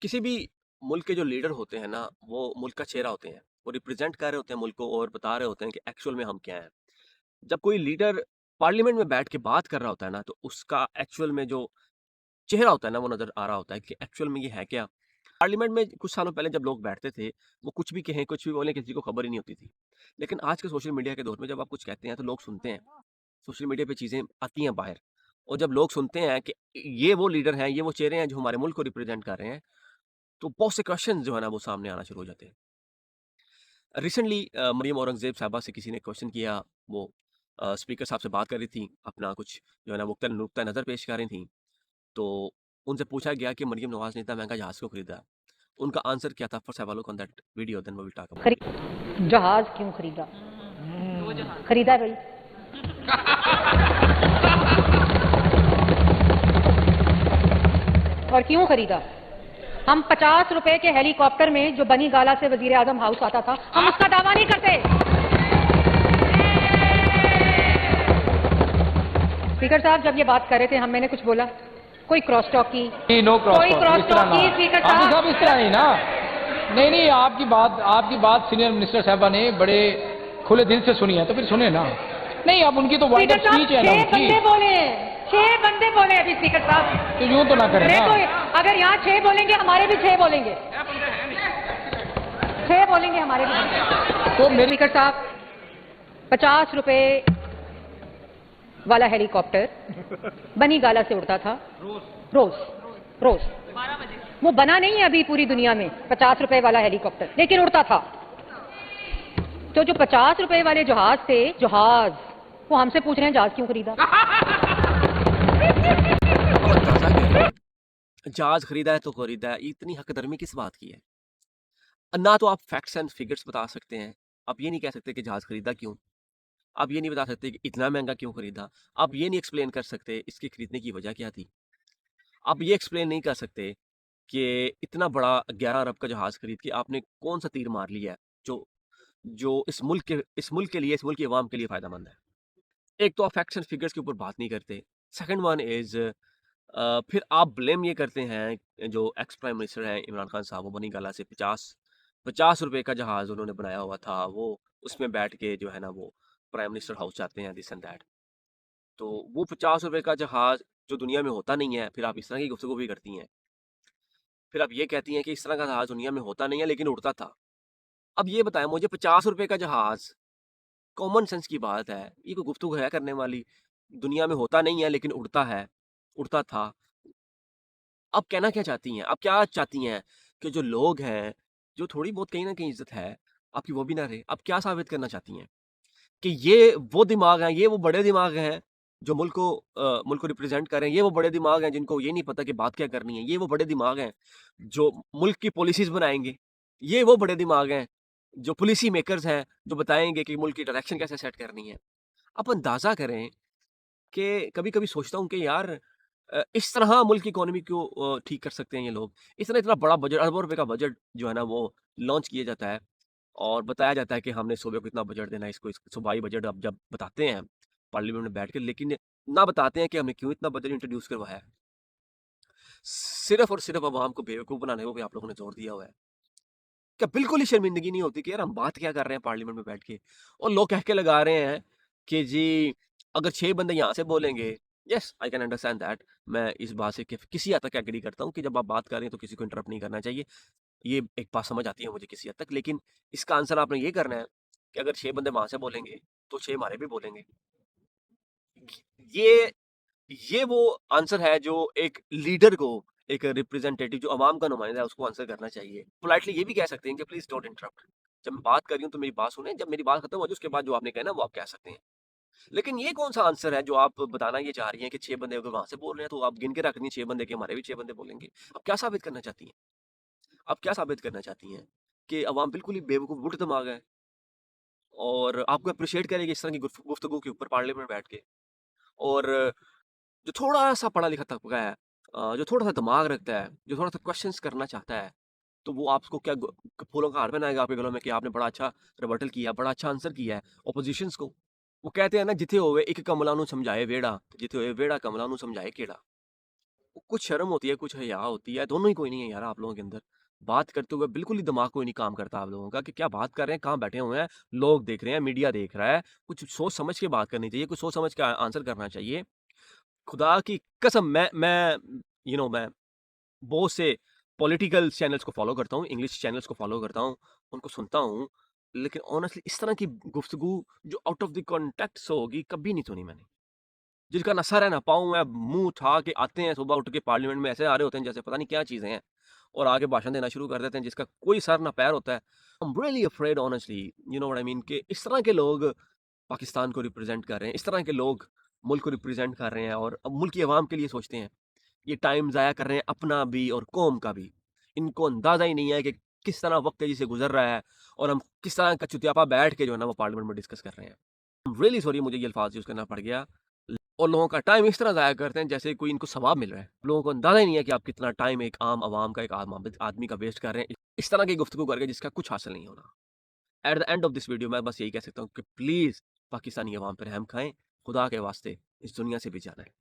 किसी भी मुल्क के जो लीडर होते हैं ना, वो मुल्क का चेहरा होते हैं। वो रिप्रेज़ेंट कर रहे होते हैं मुल्क को और बता रहे होते हैं कि एक्चुअल में हम क्या हैं। जब कोई लीडर पार्लियामेंट में बैठ के बात कर रहा होता है ना, तो उसका एक्चुअल में जो चेहरा होता है ना, वो नज़र आ रहा होता है कि एक्चुअल में ये है क्या। पार्लियामेंट में कुछ सालों पहले जब लोग बैठते थे, वो कुछ भी कहें, कुछ भी बोलें, किसी को खबर ही नहीं होती थी। लेकिन आज के सोशल मीडिया के दौर में जब आप कुछ कहते हैं, तो लोग सुनते हैं। सोशल मीडिया पे चीज़ें आती हैं बाहर और जब लोग सुनते हैं कि ये वो लीडर हैं, ये वो चेहरे हैं जो हमारे मुल्क को रिप्रेज़ेंट कर रहे हैं, तो बहुत से क्वेश्चन जो है ना वो सामने आना शुरू हो जाते हैं। रिसेंटली मरियम औरंगज़ेब साहिबा से किसी ने क्वेश्चन किया, वो स्पीकर साहब से बात कर रही थी, अपना कुछ जो है ना नुक्ता नज़र पेश कर रही थी। तो उनसे पूछा गया कि मरियम नवाज़ ने इतना महँगा जहाज़ क्यों खरीदा? उनका आंसर क्या था? First have a look on that video then we will talk about it. जहाज क्यों खरीदा? खरीदा भाई। और क्यों खरीदा? हम 50 रुपए के हेलीकॉप्टर में जो बनी गाला से वजीर आजम हाउस आता था, हम उसका दावा नहीं करते। स्पीकर साहब जब ये बात कर रहे थे, मैंने कुछ बोला? कोई क्रॉस टॉक की? नहीं, नो क्रॉस कोई टॉक, क्रॉस इस तरह टॉक ना। की स्पीकर आबिद साहब? साहब इस तरह नहीं ना। नहीं नहीं, आपकी बात सीनियर मिनिस्टर साहबा ने बड़े खुले दिल से सुनी है, तो फिर सुने ना। नहीं, अब उनकी तो वाइड स्पीकर साहब स्पीच है ना 6 उनकी, बंदे बोले हैं, 6 बंदे बोले अभी स्पीकर साहब। तो यूं तो ना करें देखो, ना। अगर यहाँ 6 बोलेंगे, हमारे भी 6 बोलेंगे। 6 बोलेंगे हमारे भी। तो मेरी स्पीकर साहब, 50 रुपए वाला हेलीकॉप्टर बनी गाला से उड़ता था रोज रोज। वो बना नहीं है अभी पूरी दुनिया में 50 रुपए वाला हेलीकॉप्टर, लेकिन उड़ता था। तो जो 50 रुपए वाले जहाज थे, जहाज, वो हमसे पूछ रहे हैं जहाज क्यों खरीदा? अब अंदाज़ा करिए, जहाज़ खरीदा है तो खरीदा है, इतनी हकदर्मी किस बात की है? ना तो आप फैक्ट्स एंड फिगर्स बता सकते हैं, आप ये नहीं कह सकते कि जहाज़ खरीदा क्यों? आप ये नहीं बता सकते कि इतना महँगा क्यों खरीदा? आप ये नहीं एक्सप्लेन कर सकते इसके खरीदने की वजह क्या थी? आप ये एक्सप्लेन नहीं कर सकते कि इतना बड़ा 11 अरब का जहाज़ खरीद के आपने कौन-सा तीर मार लिया है, जो जो इस मुल्क के लिए, इस मुल्क की अवाम के लिए फ़ायदेमंद है। एक तो आप फैक्ट्स एंड फिगर्स के ऊपर बात नहीं करते। सेकंड वन इज़ फिर आप ब्लेम ये करते हैं जो एक्स प्राइम मिनिस्टर हैं इमरान खान साहब, वो बनी गाला से 50 रुपए का जहाज़ उन्होंने बनाया हुआ था, वो उसमें बैठ के जो है ना वो प्राइम मिनिस्टर हाउस जाते हैं दिस एंड दैट। तो वो 50 रुपए का जहाज़ जो दुनिया में होता नहीं है, फिर आप इस तरह की गुफ्तगू भी करती हैं। फिर आप ये कहती हैं कि इस तरह का जहाज़ दुनिया में होता नहीं है लेकिन उड़ता था। अब ये बताएँ मुझे 50 रुपए का जहाज़, कॉमन सेंस की बात है, ये कोई गुफ्तगू है करने वाली? दुनिया में होता नहीं है लेकिन उड़ता है, उड़ता था। आप कहना क्या चाहती हैं? आप क्या चाहती हैं कि जो लोग हैं, जो थोड़ी बहुत कहीं न कहीं इज़्ज़त है, आपकी वो भी ना रहे? आप क्या साबित करना चाहती हैं? कि ये वो दिमाग हैं, ये वो बड़े दिमाग हैं, जो मुल्क को रिप्रेज़ेंट कर रहे हैं, ये वो बड़े दिमाग हैं जिनको ये नहीं पता कि बात क्या करनी है, ये वो बड़े दिमाग हैं, जो मुल्क की पॉलिसीज़ बनाएँगे, ये वो बड़े दिमाग हैं, जो पॉलिसी मेकर्स हैं, जो बताएँगे कि मुल्क की डायरेक्शन कैसे सेट करनी है। आप अंदाज़ा करें कि कभी-कभी सोचता हूँ कि यार इस तरह मुल्क की इकोनॉमी को ठीक कर सकते हैं ये लोग। इतना इतना बड़ा बजट, अरबों रुपए का बजट जो है ना वो लॉन्च किया जाता है और बताया जाता है कि हमने सूबे को इतना बजट देना है, इसको सूबाई बजट अब जब बताते हैं पार्लियामेंट में बैठ के, लेकिन ना बताते हैं कि हमने क्यों इतना बजट इंट्रोड्यूस करवाया है। सिर्फ़ और सिर्फ़ अवाम को बेवकूफ़ बनाने पे आप लोगों ने ज़ोर दिया हुआ है। क्या बिल्कुल ही शर्मिंदगी नहीं होती कि यार हम बात क्या कर रहे हैं पार्लियामेंट में बैठ के? और लोग कह के लगा रहे हैं कि जी अगर 6 बंदे यहाँ से बोलेंगे, yes I can understand that. मैं इस बात से किसी हद तक एग्री करता हूँ कि जब आप बात कर रहे हैं तो किसी को इंटरप्ट नहीं करना चाहिए। ये एक बात समझ आती है मुझे किसी हद तक, लेकिन इसका आंसर आपने ये करना है कि अगर 6 बंदे वहाँ से बोलेंगे, तो 6 हमारे भी बोलेंगे। ये ये वो आंसर है जो एक लीडर को, एक रिप्रेजेंटेटिव जो अवाम का नुमाइंदा है, उसको आंसर करना चाहिए। पोलाइटली ये भी कह सकते हैं कि प्लीज़ डोंट इंटरप्ट। जब मैं बात कर रही हूँ तो मेरी बात सुनें, जब मेरी बात खत्म हो जाए उसके बाद जो आपने कहना है वो आप कह सकते हैं। लेकिन ये कौन-सा आंसर है जो आप बताना ये चाह रही हैं कि 6 बंदे अगर वहाँ से बोल रहे हैं तो आप गिन के रख रही हैं 6 बंदे के हमारे भी 6 बंदे बोलेंगे। आप क्या साबित करना चाहती हैं? आप क्या साबित करना चाहती हैं? कि अवाम बिल्कुल ही बेवकूफ़ बुड़ दिमाग है और आपको एप्रिशिएट करेगी इस तरह की गुफ्तगू के ऊपर पार्लियामेंट में बैठ के। और जो थोड़ा-सा पढ़ा-लिखा तबका है, जो थोड़ा-सा दिमाग रखता है, जो थोड़ा-सा क्वेश्चन्स करना चाहता है, तो वो आपको क्या फूलों का हार पहनाएगा आपके गलों में कि आपने बड़ा अच्छा रिबटल किया, बड़ा अच्छा आंसर किया है ऑपोजिशंस को। वो कहते हैं ना जिथे होवे एक कमला नू समझाए वेड़ा, जिथे होए वेड़ा कमला नू समझाए केड़ा। कुछ शर्म होती है, कुछ हया होती है, दोनों ही कोई नहीं है यार आप लोगों के अंदर। बात करते हुए बिल्कुल ही दिमाग कोई नहीं काम करता आप लोगों का कि क्या बात कर रहे हैं, कहाँ बैठे हुए हैं, लोग देख रहे हैं, मीडिया देख रहा है। कुछ सोच समझ के बात करनी चाहिए, कुछ सोच समझ के आंसर करना चाहिए। खुदा की कसम मैं बहुत से पॉलिटिकल चैनल्स को फ़ॉलो करता हूँ, इंग्लिश चैनल्स को फ़ॉलो करता हूँ, उनको सुनता हूँ। लेकिन ऑनेस्टली इस तरह की गुफ्तगू जो आउट ऑफ द कॉन्टेक्स्ट होगी, कभी नहीं सुनी मैंने। जिनका ना सर है ना पाँव है, मुँह उठा के आते हैं सुबह उठ के पार्लियामेंट में ऐसे आ रहे होते हैं जैसे पता नहीं क्या चीज़ें हैं और आके भाषण देना शुरू कर देते हैं जिसका कोई सर ना पैर होता है। I am really afraid honestly, you know what I mean कि इस तरह के लोग पाकिस्तान को रिप्रेज़ेंट कर रहे हैं, इस तरह के लोग मुल्क को रिप्रेज़ेंट कर रहे हैं और अब मुल्क की अवाम के लिए सोचते हैं। ये टाइम ज़ाया कर रहे हैं अपना भी और कौम का भी। इनको अंदाज़ा ही नहीं है कि किस तरह वक़्त तेज़ी से गुज़र रहा है और हम किस तरह का चुतियापा बैठ के जो है ना वो पार्लियामेंट में डिस्कस कर रहे हैं। आई एम रियली सॉरी मुझे ये अल्फ़ाज़ यूज़ करना पड़ गया। और लोगों का टाइम इस तरह ज़ाया करते हैं जैसे कोई इनको सवाब मिल रहा है। लोगों को अंदाज़ा ही नहीं है कि आप कितना टाइम एक आम आवाम का, एक आम आदमी का वेस्ट कर रहे हैं, इस तरह की गुफ्तगू करके जिसका कुछ हासिल नहीं होना। At the end of this video मैं बस यही कह सकता हूँ कि प्लीज़ पाकिस्तानी अवाम पे रहम खाएँ, खुदा के वास्ते इस दुनिया से भी जाना है।